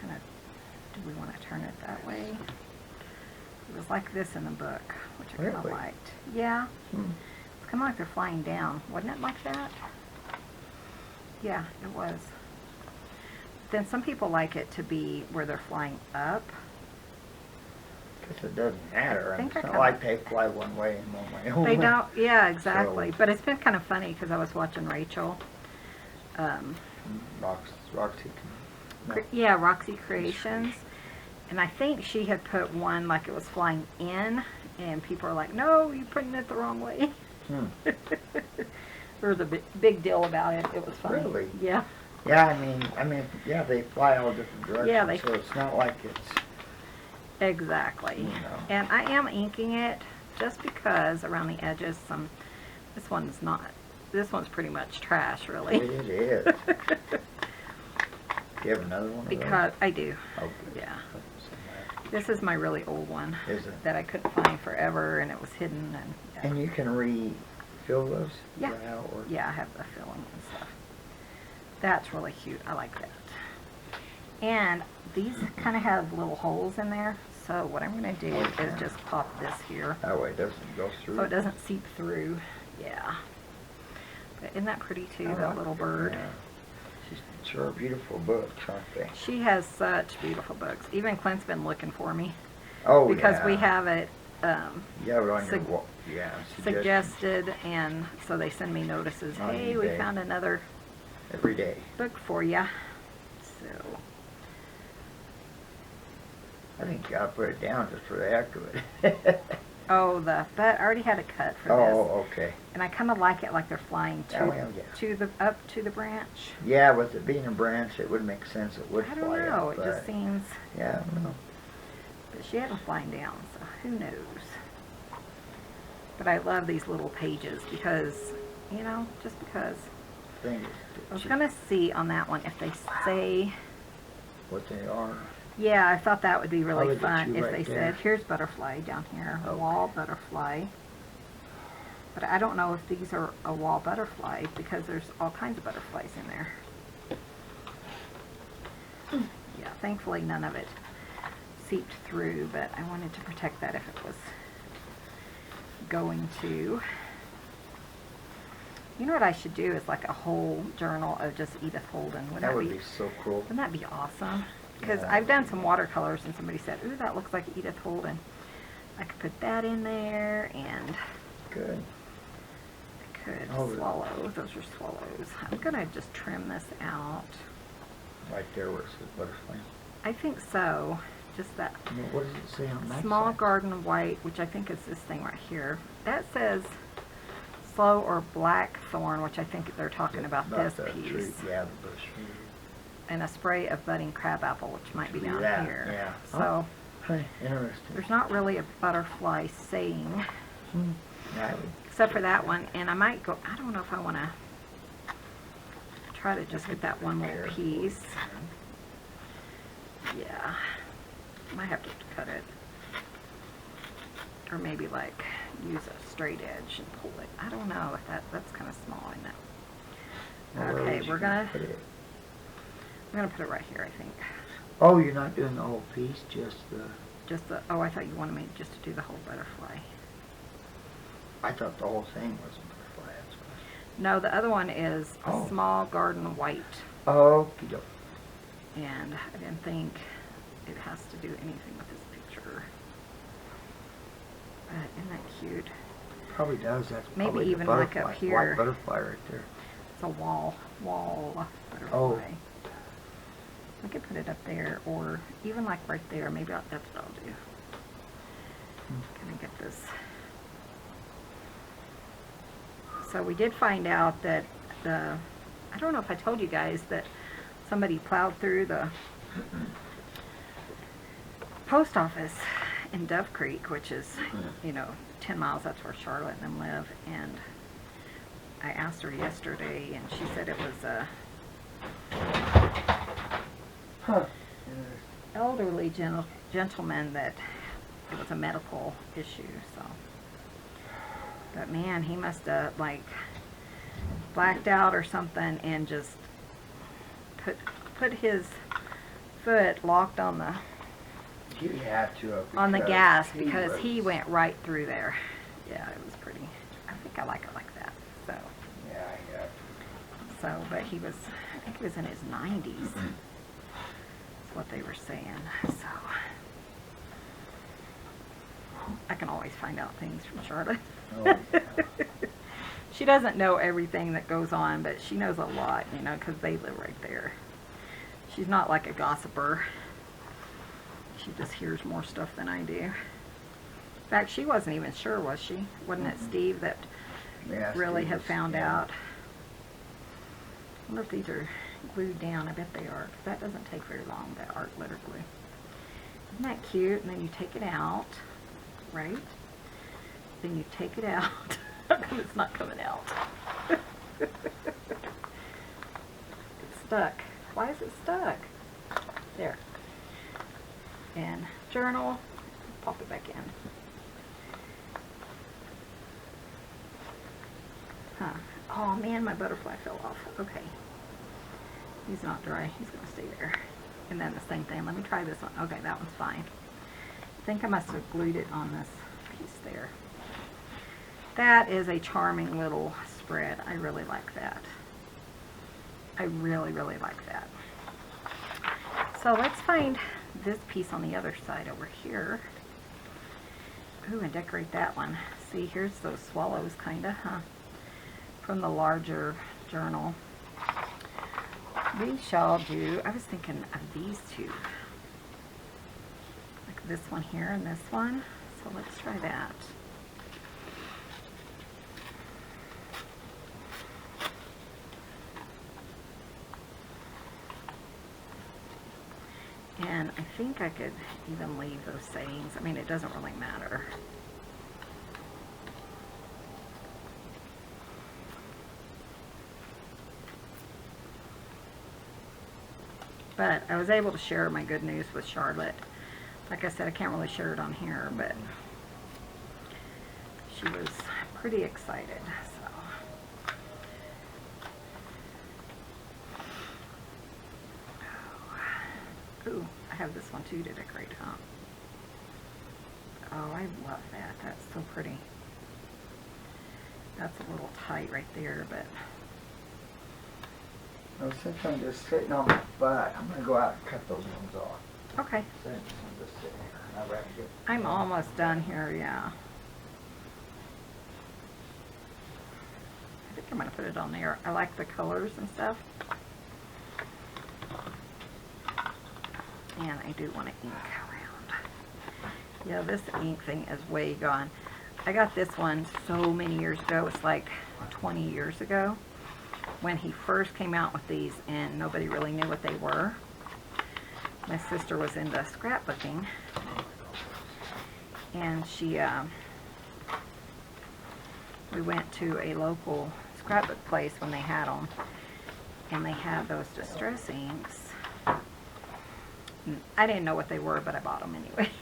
kind of, do we want to turn it that way? It was like this in the book, which I kind of Really? liked. Yeah. It's kind of like they're flying down. Wasn't it like that? Yeah, it was. Then some people like it to be where they're flying up. Because it doesn't matter. I think It's I not kinda- like they fly one way and one way only. They don't, yeah, exactly. So- But it's been kind of funny because I was watching Rachel. Roxy. No. Yeah, Roxy Creations. And I think she had put one like it was flying in, and people are like, no, you're putting it the wrong way. There was a big deal about it. It was funny. Really? Yeah. Yeah, I mean, yeah, they fly all different directions. Yeah, so it's not like it's, Exactly. you know. And I am inking it just because around the edges this one's not, this one's pretty much trash really. It is. Do you have another one of those? Because I do. Oh, good. Yeah. This is my really old one Is it? that I couldn't find forever and it was hidden and yeah. And you can refill those? Is Yeah. that how it works? Yeah, I have the film and stuff. That's really cute. I like that. And these kind of have little holes in there. So what I'm going to do is just pop this here That way it doesn't go through. so it doesn't seep through. Yeah. But isn't that pretty too, I that like little it, bird? yeah. She's sure beautiful books, aren't they? She has such beautiful books. Even Clint's been looking for me Oh, because yeah. we have it You have it on your sug- wall. Yeah. suggested, and so they send me notices. On Hey, we eBay. found another Every day. book for you. So, I think you gotta put it down just for the heck of it. but I already had it cut for this, Oh, okay. and I kind of like it like they're flying Oh, yeah. up to the branch. Yeah, with it being a branch, it would make sense. It would I fly don't know. up, It but just seems. yeah, I don't know. But she had them flying down, so who knows? But I love these little pages because, just because. Thing is, I was gonna see on that one if they say. what they are. Yeah, I thought that would be really look at fun you if right they there. said, here's butterfly down here, a Okay. wall butterfly. But I don't know if these are a wall butterfly because there's all kinds of butterflies in there. Yeah, thankfully none of it seeped through, but I wanted to protect that if it was going to. You know what I should do is like a whole journal of just Edith Holden. Wouldn't That would be so cool. Wouldn't that be awesome? Because Yeah. I've done some watercolors and somebody said, ooh, that looks like Edith Holden. I could put that in there and Good. I could Oh, really? swallow. Those are swallows. I'm going to just trim this out. Right there where it says butterfly. I think so. Just that I mean, what does it say on that small side? garden white, which I think is this thing right here. That says slow or blackthorn, which I think they're talking about this the piece. tree. Yeah, the bush. And a spray of budding crabapple, which might be down that, here. yeah. So Hey, interesting. there's not really a butterfly saying, Yeah, I would except for that one. And I might go, I don't know if I want to try to just get that one little piece. Yeah, might have to cut it. Or maybe like use a straight edge and pull it. I don't know if that's kind of small, I know. Well, Okay, where we're would gonna, you put it? I'm gonna put it right here, I think. Oh, you're not doing the whole piece, just the. Just the, oh, I thought you wanted me just to do the whole butterfly. I thought the whole thing was a butterfly. That's why. No, the other one is a Oh. small garden white. Oh, And I didn't think it has to do anything with this picture. But isn't that cute? probably does. That's Maybe probably even the like butterfly, up here. white butterfly right there. It's a wall butterfly. Oh. I could put it up there, or even like right there. Maybe that's what I'll do. Can I get this? So we did find out that I don't know if I told you guys that somebody plowed through the post office in Dove Creek, which is, 10 miles. That's where Charlotte and them live. And I asked her yesterday, and she said it was a elderly gentleman that it was a medical issue. So, but man, he must have blacked out or something and just put his foot locked on the He had to gas because he went right through there. Yeah, it was pretty. I think I like it like that. So. Yeah. So, but he was, I think he was in his 90s. That's what they were saying. So, I can always find out things from Charlotte. Oh, yeah. She doesn't know everything that goes on, but she knows a lot, you know, because they live right there. She's not like a gossiper. She just hears more stuff than I do. In fact, she wasn't even sure, was she? Wasn't it Steve that really had found out? I wonder if these are glued down. I bet they are, because that doesn't take very long, that art glitter glue. Isn't that cute? And then you take it out, right? Then you take it out. How come it's not coming out? It's stuck. Why is it stuck? There. And journal. Pop it back in. Huh. Oh man, my butterfly fell off. Okay. He's not dry. He's going to stay there. And then the same thing. Let me try this one. Okay, that one's fine. I think I must have glued it on this piece there. That is a charming little spread. I really like that. I really, really like that. So let's find this piece on the other side over here. Ooh, and decorate that one. See, here's those swallows, kinda, huh? From the larger journal. We shall do, I was thinking of these two. Like this one here and this one. So let's try that. And I think I could even leave those sayings. I mean, it doesn't really matter. But I was able to share my good news with Charlotte. Like I said, I can't really share it on here, but she was pretty excited. Ooh, I have this one too to decorate, huh? Oh, I love that. That's so pretty. That's a little tight right there, but... Well, since I'm just sitting on my butt, I'm going to go out and cut those ones off. Okay. Since I'm just sitting here. I'd rather get... I'm almost done here, yeah. I think I'm going to put it on there. I like the colors and stuff. And I do want to ink around. Yeah, this ink thing is way gone. I got this one so many years ago. It's like 20 years ago when he first came out with these, and nobody really knew what they were. My sister was into scrapbooking, and she we went to a local scrapbook place when they had them, and they had those distress inks. I didn't know what they were, but I bought them anyways.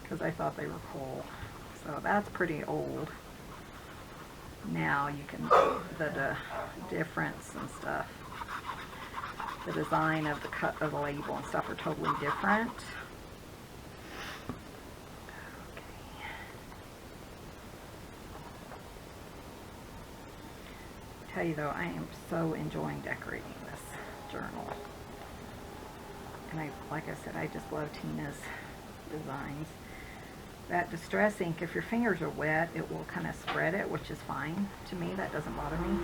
Because I thought they were cool. So that's pretty old. Now you can see the difference and stuff. The design of the cut of the label and stuff are totally different. Okay. I tell you though, I am so enjoying decorating this journal. And like I said, I just love Tina's designs. That distress ink, if your fingers are wet, it will kind of spread it, which is fine. To me, that doesn't bother me.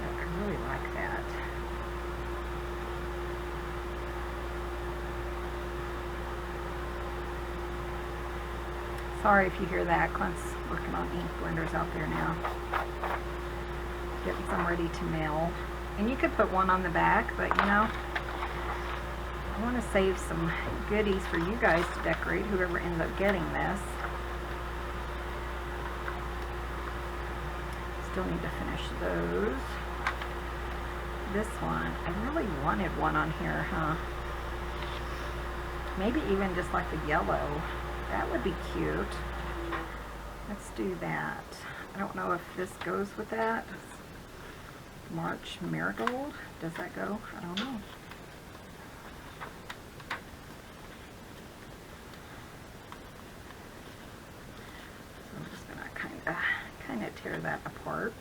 But I really like that. Sorry if you hear that. Clint's working on ink blenders out there now. Getting some ready to mail. And you could put one on the back, but you know, I want to save some goodies for you guys to decorate, whoever ends up getting this. Still need to finish those. This one, I really wanted one on here, huh? Maybe even just like the yellow. That would be cute. Let's do that. I don't know if this goes with that. March Marigold. Does that go? I don't know. So I'm just gonna kind of tear that apart.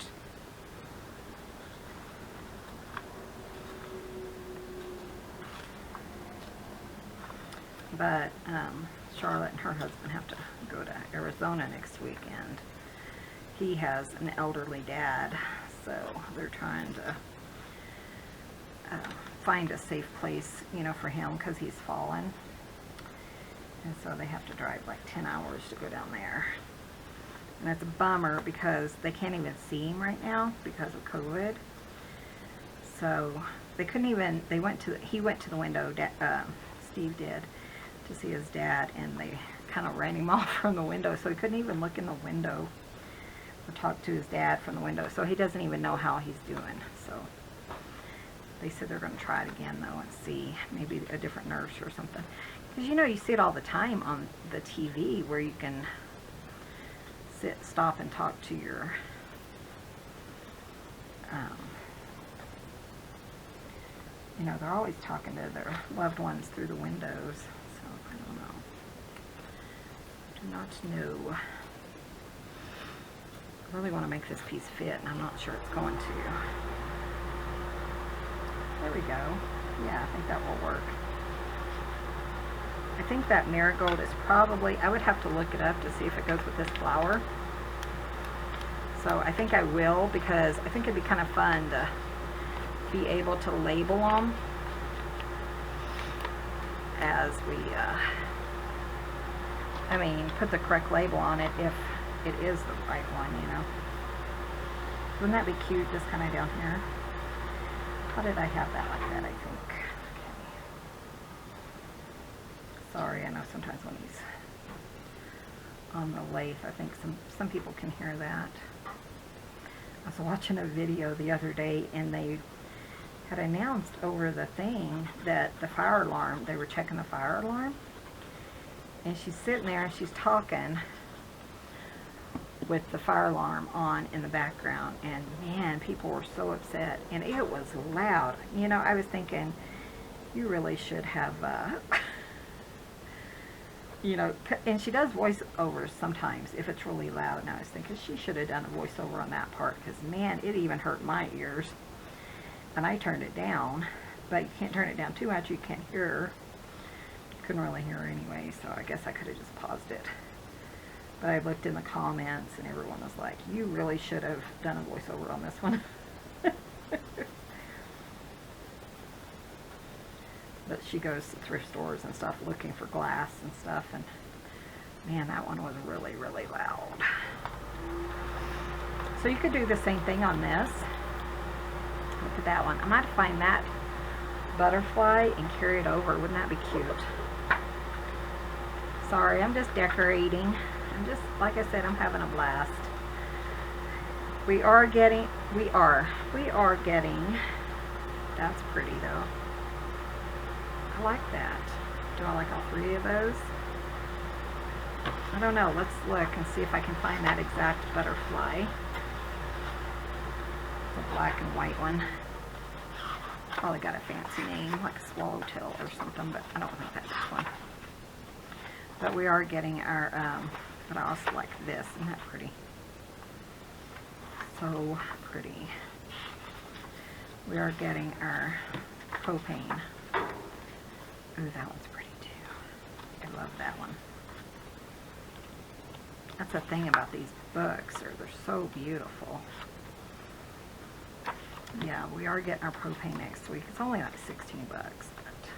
But Charlotte and her husband have to go to Arizona next weekend. He has an elderly dad, so they're trying to find a safe place, you know, for him because he's fallen. And so they have to drive like 10 hours to go down there. And it's a bummer because they can't even see him right now because of COVID. So they couldn't even, he went to the window, Steve did, to see his dad, and they kind of ran him off from the window, so he couldn't even look in the window or talk to his dad from the window. So he doesn't even know how he's doing. So they said they're going to try it again though and see maybe a different nurse or something. Because you know, you see it all the time on the TV where you can stop and talk to your you know, they're always talking to their loved ones through the windows. So I don't know. Do not know. I really want to make this piece fit, and I'm not sure it's going to. There we go. Yeah, I think that will work. I think that marigold is probably, I would have to look it up to see if it goes with this flower. So I think I will, because I think it'd be kind of fun to be able to label them as we, I mean, put the correct label on it if it is the right one, you know. Wouldn't that be cute, just kind of down here? How did I have that like that, I think? Okay. Sorry, I know sometimes when he's on the lathe, I think some people can hear that. I was watching a video the other day, and they had announced over the thing that the fire alarm, they were checking the fire alarm, and she's sitting there and she's talking with the fire alarm on in the background, and man, people were so upset, and it was loud. You know, I was thinking, you really should have, you know, and she does voiceovers sometimes if it's really loud, and I was thinking she should have done a voiceover on that part, because man, it even hurt my ears. And I turned it down, but you can't turn it down too much, you can't hear her. Couldn't really hear her anyway, so I guess I could have just paused it. But I looked in the comments, and everyone was like, you really should have done a voiceover on this one. But she goes to thrift stores and stuff looking for glass and stuff, and man, that one was really, really loud. So you could do the same thing on this. Look at that one. I might find that butterfly and carry it over. Wouldn't that be cute? Sorry, I'm just decorating. I'm just, like I said, I'm having a blast. We are getting, that's pretty though. I like that. Do I like all three of those? I don't know. Let's look and see if I can find that exact butterfly. The black and white one. Probably got a fancy name, like Swallowtail or something, but I don't think that's this one. But we are getting our, but I also like this. Isn't that pretty? So pretty. We are getting our propane. Ooh, that one's pretty too. I love that one. That's the thing about these books, they're so beautiful. Yeah, we are getting our propane next week. It's only like 16 bucks. But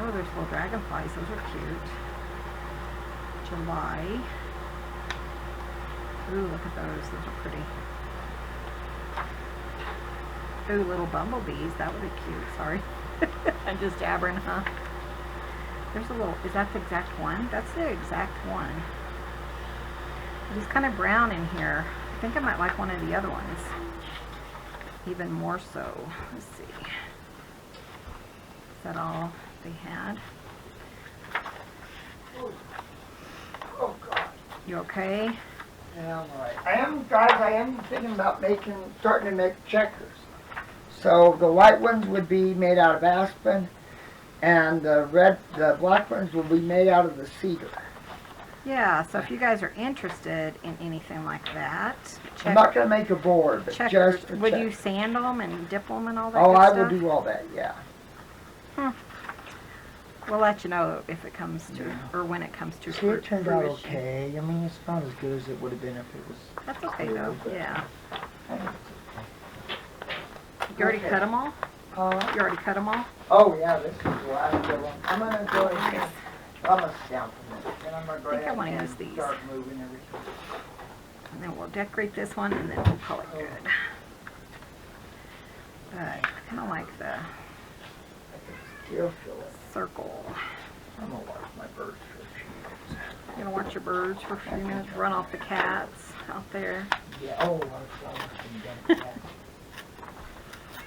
oh, there's little dragonflies. Those are cute. July. Ooh, look at those. Those are pretty. Ooh, little bumblebees. That would be cute. Sorry. I'm just jabbering, huh? There's a little, is that the exact one? That's the exact one. It's kind of brown in here. I think I might like one of the other ones. Even more so. Let's see. Is that all they had? Oh, God. You okay? Yeah, I'm alright. Guys, I am thinking about starting to make checkers. So the white ones would be made out of aspen, and the black ones will be made out of the cedar. Yeah, so if you guys are interested in anything like that, I'm not going to make a board, but checkers. just a Would checker. you sand them and dip them and all that Oh, good I stuff? will do all that, yeah. We'll let you know if it comes to, or when it comes to See, it turned out fruition. okay. I mean, it's not as good as it would have been if it was... That's okay though, yeah. I think You already Okay. cut them all? it's- You already cut them all? Oh, yeah, this is the last one. I'm going to go ahead. I'm going to sit down for a minute. Then I'm going to go I think I ahead wanna and use these. start moving everything. And then we'll decorate this one and then we'll call it good. But I kind of like the I can still feel it. circle. I'm going to watch my birds for a few minutes. You're gonna watch your birds for a few minutes, run off the cats out there. Yeah, oh, I was watching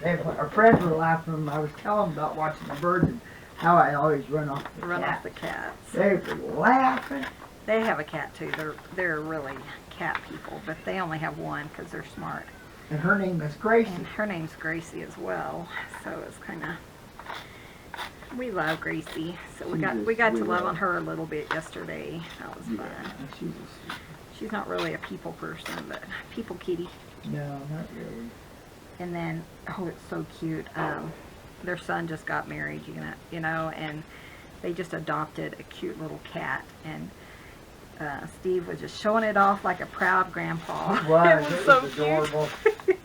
our friends were laughing when I was telling them about watching the birds and how I always run off the Run cats. off the cats. They were laughing. They have a cat too. They're really cat people, but they only have one because they're smart. And her name is Gracie. And her name's Gracie as well. So it's kind of, we love Gracie. So we got to love on her a little bit yesterday. That was fun. Yeah, she's a She's not really a people person, but people kitty. no, not really. And then, oh, it's so cute. Their son just got married, you know, and they just adopted a cute little cat. And Steve was just showing it off like a proud grandpa. It It was so adorable. cute.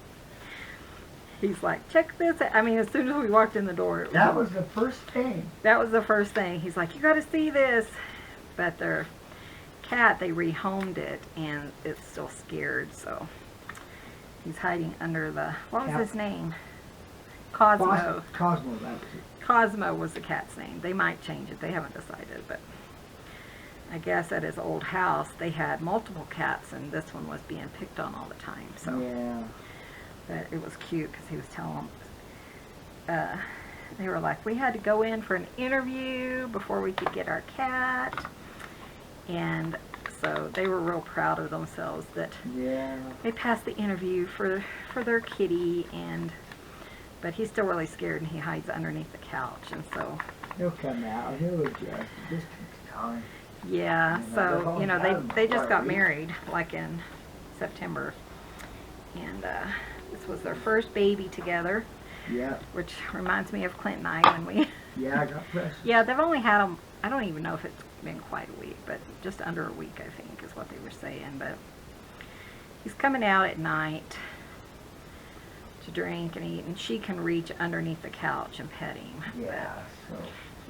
He's like, check this out. I mean, as soon as we walked in the door, That was the first thing. that was the first thing. He's like, you got to see this. But their cat, they rehomed it, and it's still scared, so he's hiding under the, what was Cat. his name? Cosmo. Cosmo, that was it. Cosmo was the cat's name. They might change it. They haven't decided, but I guess at his old house, they had multiple cats, and this one was being picked on all the time, so. Yeah. But it was cute because he was telling them, they were like, we had to go in for an interview before we could get our cat. And so they were real proud of themselves that Yeah. they passed the interview for their kitty. But he's still really scared and he hides underneath the couch. And so, He'll come out. He'll adjust. It just takes time. yeah, You know, so, they've you know, only had him they for just a got week. married like in September. And this was their first baby together, Yeah. which reminds me of Clint and I when we... Yeah, I got precious. Yeah, they've only had them, I don't even know if it's been quite a week, but just under a week, I think, is what they were saying. But he's coming out at night to drink and eat, and she can reach underneath the couch and pet him. Yeah, so.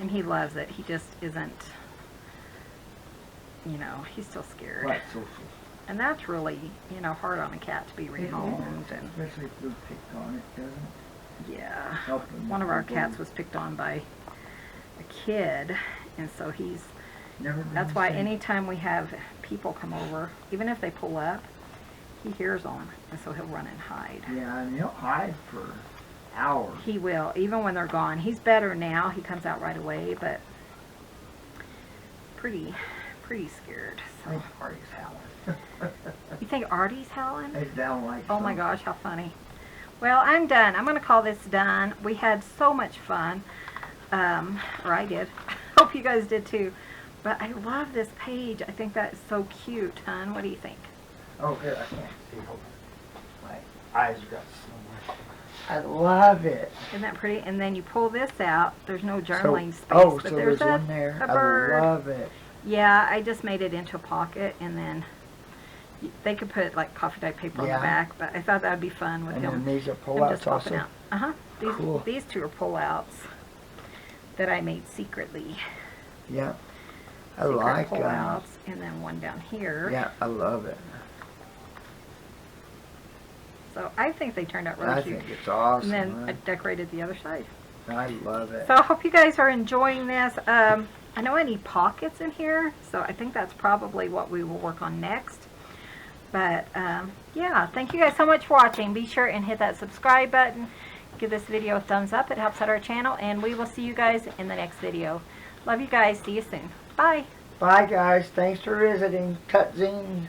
And he loves it. He just isn't, you know, he's still scared. Quite social. And that's really, you know, hard on a cat to be rehomed. And Especially if we picked on it, doesn't yeah, help them. one of our cats was picked on by a kid, and so he's, Never been that's the why same. anytime we have people come over, even if they pull up, he hears them, and so he'll run and hide. Yeah, and he'll hide for hours. He will, even when they're gone. He's better now. He comes out right away, but pretty scared. I So. think Artie's howling. You think Artie's howling? He's down like Oh my some- gosh, how funny. Well, I'm done. I'm going to call this done. We had so much fun. Or I did. Hope you guys did too. But I love this page. I think that is so cute, hon. What do you think? Oh, good. I can't see. Hold on. My eyes got so much. I love it. Isn't that pretty? And then you pull this out. There's no journaling space, Oh, but so there's there's one there. a bird. I love it. Yeah, I just made it into a pocket, and then they could put like coffee dyed paper on Yeah. the back. But I thought that would be fun with And him. then these are Him pullouts just popping also. out. Uh huh. Cool. These two are pullouts that I made secretly. Yeah. I Secret like pullouts, and then one down here. Yeah, I love it. So I think they turned out really I cute. think it's awesome. And then I man. decorated the other side. I love it. So I hope you guys are enjoying this. I know I need pockets in here, so I think that's probably what we will work on next. But yeah, thank you guys so much for watching. Be sure and hit that subscribe button. Give this video a thumbs up. It helps out our channel, and we will see you guys in the next video. Love you guys. See you soon. Bye. Bye, guys. Thanks for visiting Tutzine.